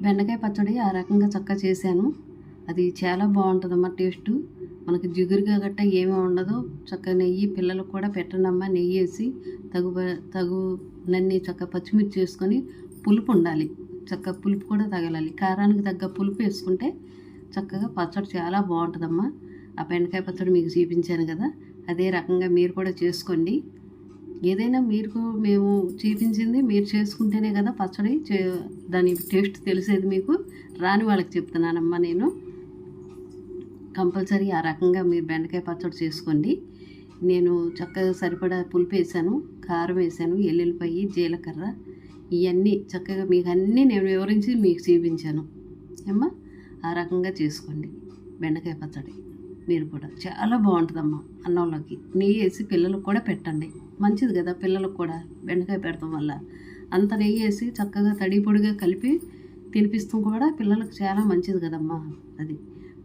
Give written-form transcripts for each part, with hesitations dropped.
బెండకాయ పచ్చడి ఆ రకంగా చక్కగా చేశాను. అది చాలా బాగుంటుందమ్మా టేస్టు. మనకి జిగురుగా గట్ట ఏమీ ఉండదు. చక్కగా నెయ్యి పిల్లలకు కూడా పెట్టండమ్మా. నెయ్యి వేసి తగునన్ని చక్కగా పచ్చిమిర్చి వేసుకొని పులుపు ఉండాలి. చక్కగా పులుపు కూడా తగలాలి. కారానికి తగ్గ పులుపు వేసుకుంటే చక్కగా పచ్చడి చాలా బాగుంటుందమ్మా. ఆ బెండకాయ పచ్చడి మీకు చూపించాను కదా, అదే రకంగా మీరు కూడా చేసుకోండి. ఏదైనా మేము చూపించింది మీరు చేసుకుంటేనే కదా పచ్చడి దాని టేస్ట్ తెలిసేది. మీకు రాని వాళ్ళకి చెప్తున్నానమ్మా నేను. కంపల్సరీ ఆ రకంగా మీరు బెండకాయ పచ్చడి చేసుకోండి. నేను చక్కగా సరిపడా పులుపు వేసాను, కారం వేసాను, ఎల్లుల్లిపాయి, జీలకర్ర ఇవన్నీ చక్కగా మీకు అన్నీ నేను వివరించి మీకు చూపించాను అమ్మా. ఆ రకంగా చేసుకోండి బెండకాయ పచ్చడి. మీరు కూడా చాలా బాగుంటుందమ్మా. అన్నంలోకి నెయ్యి వేసి పిల్లలకు కూడా పెట్టండి. మంచిది కదా పిల్లలకు కూడా బెండకాయ పెడతాం వల్ల. అంత నెయ్యి వేసి చక్కగా తడి పొడిగా కలిపి తినిపిస్తాం కూడా పిల్లలకు చాలా మంచిది కదమ్మా. అది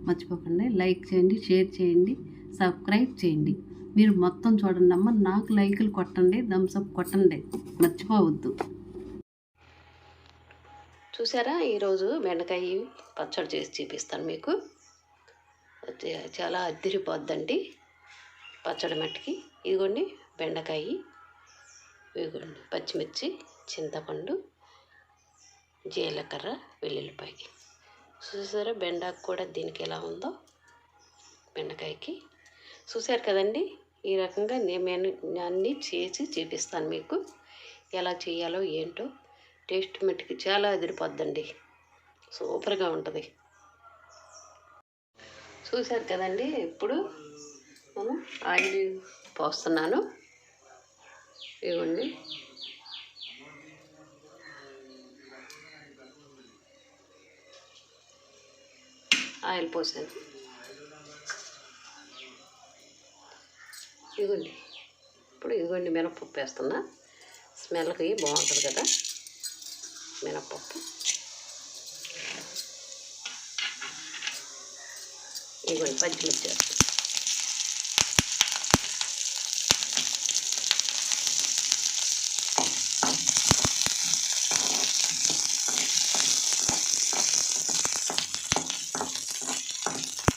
మర్చిపోకండి. లైక్ చేయండి, షేర్ చేయండి, సబ్స్క్రైబ్ చేయండి. మీరు మొత్తం చూడండి అమ్మ. నాకు లైకులు కొట్టండి, థమ్స్అప్ కొట్టండి, మర్చిపోవద్దు. చూసారా, ఈరోజు బెండకాయ పచ్చడి చేసి చూపిస్తాను మీకు. చాలా అద్దిరిపోద్దండి పచ్చడి మట్టికి. ఇదిగోండి బెండకాయ, ఇదిగోండి పచ్చిమిర్చి, చింతపండు, జీలకర్ర, వెల్లుల్లిపాయ. చూసారా బెండాకు కూడా దీనికి ఎలా ఉందో, బెండకాయకి. చూసారు కదండి. ఈ రకంగా నేను అన్నీ చేసి చూపిస్తాను మీకు ఎలా చేయాలో ఏంటో. టేస్ట్ మట్టికి చాలా అదిరిపోద్దండి, సూపర్గా ఉంటుంది. చూసారు కదండి. ఇప్పుడు నేను ఆయిల్ పోస్తున్నాను. ఇవ్వండి, ఆయిల్ పోసాను. ఇదిగోండి, ఇప్పుడు ఇదిగోండి మినపప్పు వేస్తున్నా. స్మెల్కి బాగుంటుంది కదా మినపప్పు. ఇదిగోండి పచ్చిమిర్చి వేస్తాను.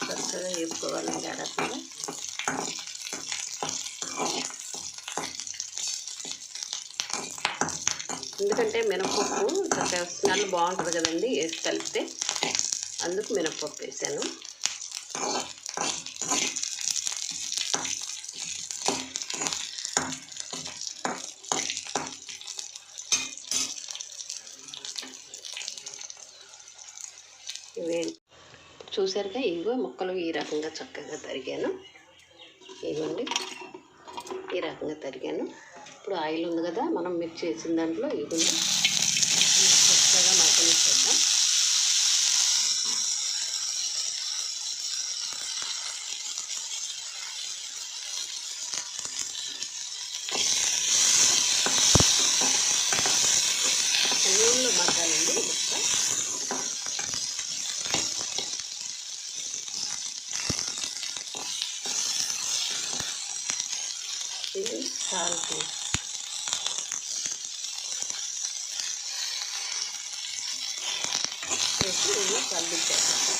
చక్కగా వేపుకోవాలండి ఆ రకంగా. ఎందుకంటే మినపప్పు చక్కగా స్మెల్ బాగుంటుంది కదండి వేసి కలిపితే, అందుకు మినపప్పు వేసాను. ఇవే చూసారుగా, ఇదిగో ముక్కలు ఈ రకంగా చక్కగా తరిగాను. ఇవ్వండి ఈ రకంగా తరిగాను. ఇప్పుడు ఆయిల్ ఉంది కదా, మనం మిక్స్ చేసిన దాంట్లో ఇదిగోండి చక్కగా మగ్గనిచ్చేద్దాం. నూనెలో మగ్గాలండి ముక్క. ఇది సాల్ట్ వేసి ఇది కలిపేస్తాం.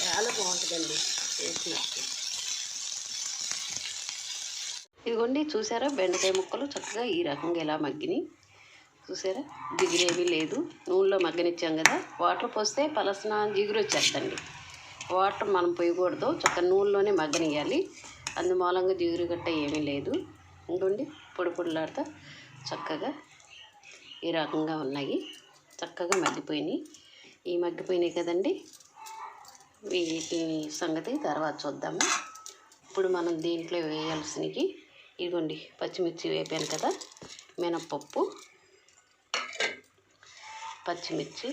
చాలా బాగుంటుందండి వేసినట్టు. ఇదిగోండి చూసారా, బెండకాయ ముక్కలు చక్కగా ఈ రకంగా ఎలా మగ్గినాయి. చూసారా, జిగురేమీ లేదు. నూనెలో మగ్గనిచ్చాం కదా, వాటర్ పోస్తే పలసన జిగురు వచ్చేస్తండి. వాటర్ మనం పోయకూడదు, చక్కగా నూనెలోనే మగ్గనియాలి. అందుమూలంగా జిగురు గట్ట ఏమీ లేదు. ఇంకోండి పొడి పొడిలాడుతా చక్కగా ఈ రకంగా ఉన్నాయి. చక్కగా మగ్గిపోయినాయి. ఈ మగ్గిపోయినాయి కదండి, వీటి సంగతి తర్వాత చూద్దాము. ఇప్పుడు మనం దీంట్లో వేయాల్సినవి ఇదిగోండి పచ్చిమిర్చి వేపాను కదా, మినపప్పు, పచ్చిమిర్చి,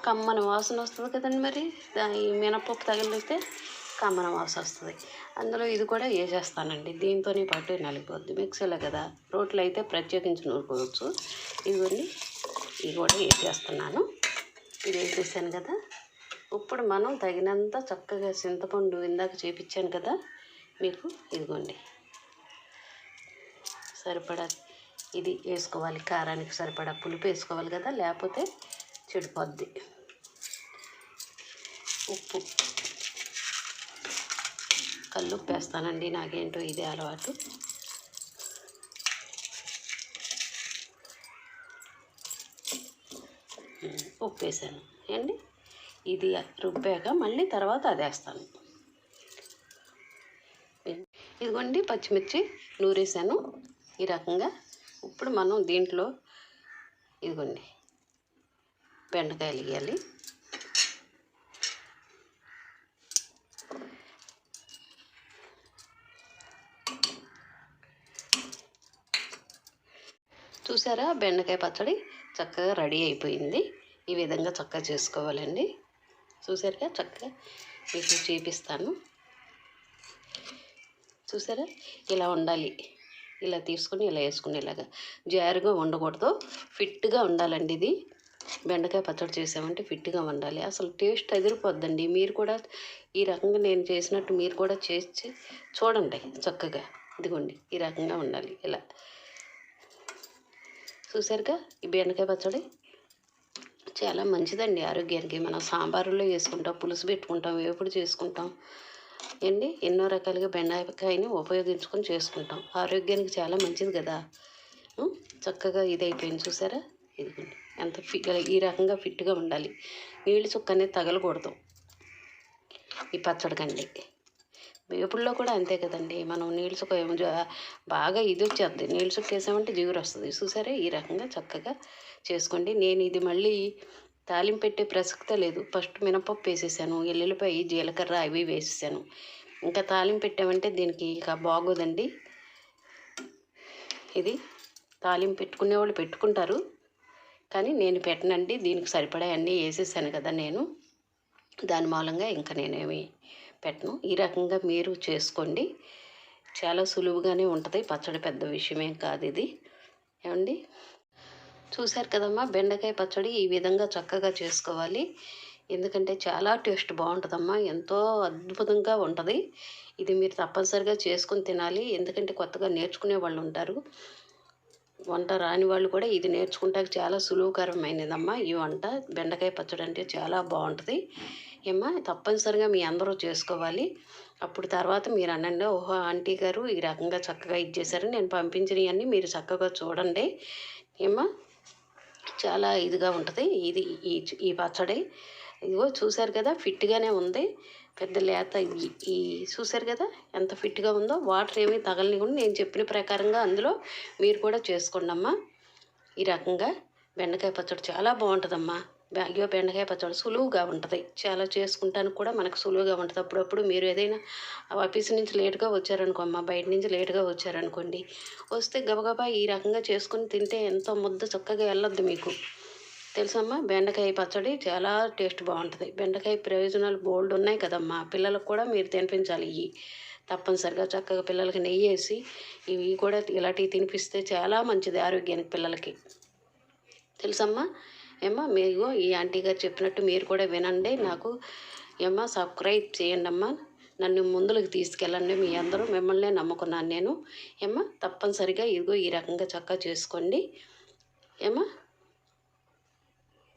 కమ్మని వాసన వస్తుంది కదండి. మరి ఈ మినపప్పు తగిలితే కమ్మన వాసన వస్తుంది. అందులో ఇది కూడా వేసేస్తానండి. దీంతోనే పాటు నలిగిపోద్ది. మిక్సీలో కదా, రోట్లో అయితే ప్రత్యేకించి నూరుకోవచ్చు. ఇదిగోండి ఇది కూడా వేసేస్తున్నాను. ఇది వేసేసాను కదా. ఇప్పుడు మనం తగినంత చక్కగా చింతపండు ఇందాక చేపించాను కదా మీకు, ఇదిగోండి సరిపడా ఇది వేసుకోవాలి, కారానికి సరిపడా పులుపు వేసుకోవాలి కదా, లేకపోతే చెడిపోద్ది. ఉప్పు, కల్లుప్పు వేస్తానండి, నాకేంటో ఇదే అలవాటు. ఉప్పు వేసాను అండి. ఇది రుబ్బాక మళ్ళీ తర్వాత అది వేస్తాను. ఇదిగోండి పచ్చిమిర్చి నూరేసాను ఈ రకంగా. ఇప్పుడు మనం దీంట్లో ఇదిగోండి బెండకాయలు వేయాలి. చూసారా, బెండకాయ పచ్చడి చక్కగా రెడీ అయిపోయింది. ఈ విధంగా చక్కగా చేసుకోవాలండి. చూసారుగా, చక్కగా మీకు చూపిస్తాను. చూసారా, ఇలా ఉండాలి. ఇలా తీసుకుని ఇలా వేసుకునేలాగా జారుగా ఉండకూడదు, ఫిట్గా ఉండాలండి. ఇది బెండకాయ పచ్చడి చేసామంటే ఫిట్గా ఉండాలి, అసలు టేస్ట్ అదిరిపోద్దండి. మీరు కూడా ఈ రకంగా నేను చేసినట్టు మీరు కూడా చేసి చూడండి చక్కగా. ఇదిగోండి ఈ రకంగా ఉండాలి. ఇలా చూసారుగా, ఈ బెండకాయ పచ్చడి చాలా మంచిదండి ఆరోగ్యానికి. మనం సాంబారులో వేసుకుంటాం, పులుసు పెట్టుకుంటాం, వేపుడు చేసుకుంటాం అండి. ఎన్నో రకాలుగా బెండకాయని ఉపయోగించుకొని చేసుకుంటాం. ఆరోగ్యానికి చాలా మంచిది కదా. చక్కగా ఇది అయిపోయింది చూసారా. ఇదిగోండి ఎంత ఈ రకంగా ఫిట్గా ఉండాలి. నీళ్ళు చుక్క అనేది తగలకూడదు ఈ పచ్చడికండి. వేపుల్లో కూడా అంతే కదండి. మనం నీళ్ళు చుక్క బాగా ఇది వచ్చేస్తుంది, నీళ్ళు చుక్క వేసామంటే జిగురు వస్తుంది. చూసారా, ఈ రకంగా చక్కగా చేసుకోండి. నేను ఇది మళ్ళీ తాలింపు పెట్టే ప్రసక్తే లేదు. ఫస్ట్ మినపప్పు వేసేసాను, ఎల్లుల్లిపాయ, జీలకర్ర అవి వేసేసాను. ఇంకా తాలింపు పెట్టామంటే దీనికి ఇక బాగోదండి. ఇది తాలింపు పెట్టుకునే వాళ్ళు పెట్టుకుంటారు, కానీ నేను పెట్టనండి. దీనికి సరిపడా అన్నీ వేసేసాను కదా నేను, దాని మూలంగా ఇంకా నేనేమి పెట్టను. ఈ రకంగా మీరు చేసుకోండి, చాలా సులువుగానే ఉంటుంది. పచ్చడి పెద్ద విషయమేం కాదు ఇది. ఏమండి, చూశారు కదమ్మా, బెండకాయ పచ్చడి ఈ విధంగా చక్కగా చేసుకోవాలి. ఎందుకంటే చాలా టేస్ట్ బాగుంటుందమ్మా, ఎంతో అద్భుతంగా ఉంటుంది. ఇది మీరు తప్పనిసరిగా చేసుకొని తినాలి. ఎందుకంటే కొత్తగా నేర్చుకునే వాళ్ళు ఉంటారు, వంట రాని వాళ్ళు కూడా ఇది నేర్చుకుంటాక చాలా సులువుకరమైనదమ్మా ఈ వంట. బెండకాయ పచ్చడి అంటే చాలా బాగుంటుంది ఏమ్మా, తప్పనిసరిగా మీ అందరూ చేసుకోవాలి. అప్పుడు తర్వాత మీరు అనండి, ఓహో ఆంటీ గారు ఈ రకంగా చక్కగా ఇచ్చేసారు, నేను పంపించినవన్నీ మీరు చక్కగా చూడండి ఏమ్మా. చాలా ఇదిగా ఉంటుంది ఇది ఈ పచ్చడి. ఇదిగో చూసారు కదా, ఫిట్గానే ఉంది. పెద్ద లేత ఈ చూసారు కదా ఎంత ఫిట్గా ఉందో. వాటర్ ఏమీ తగలని కూడా నేను చెప్పిన ప్రకారంగా అందులో మీరు కూడా చేసుకోండి అమ్మా. ఈ రకంగా బెండకాయ పచ్చడి చాలా బాగుంటుందమ్మా. అయ్యో, బెండకాయ పచ్చడి సులువుగా ఉంటుంది, చాలా చేసుకుంటానికి కూడా మనకు సులువుగా ఉంటుంది. అప్పుడప్పుడు మీరు ఏదైనా ఆఫీస్ నుంచి లేటుగా వచ్చారనుకో అమ్మ, బయట నుంచి లేటుగా వచ్చారనుకోండి, వస్తే గబగబా ఈ రకంగా చేసుకుని తింటే ఎంతో ముద్ద చక్కగా వెళ్ళొద్దు మీకు. తెలుసమ్మా, బెండకాయ పచ్చడి చాలా టేస్ట్ బాగుంటుంది. బెండకాయ ప్రయోజనాలు బోల్డ్ ఉన్నాయి కదమ్మా. పిల్లలకు కూడా మీరు తినిపించాలి. ఇవి తప్పనిసరిగా చక్కగా పిల్లలకి నెయ్యి వేసి ఇవి కూడా ఇలాంటివి తినిపిస్తే చాలా మంచిది ఆరోగ్యానికి పిల్లలకి. తెలుసమ్మా ఏమ్మా, మీరు ఈ ఆంటీ గారు చెప్పినట్టు మీరు కూడా వినండి. నాకు ఏమ్మా సబ్స్క్రైబ్ చేయండి అమ్మా, నన్ను ముందులకు తీసుకెళ్ళండి. మీ అందరూ మిమ్మల్నే నమ్ముకున్నాను నేను ఏమ్మా. తప్పనిసరిగా ఇదిగో ఈ రకంగా చక్కగా చేసుకోండి ఏమ్మా.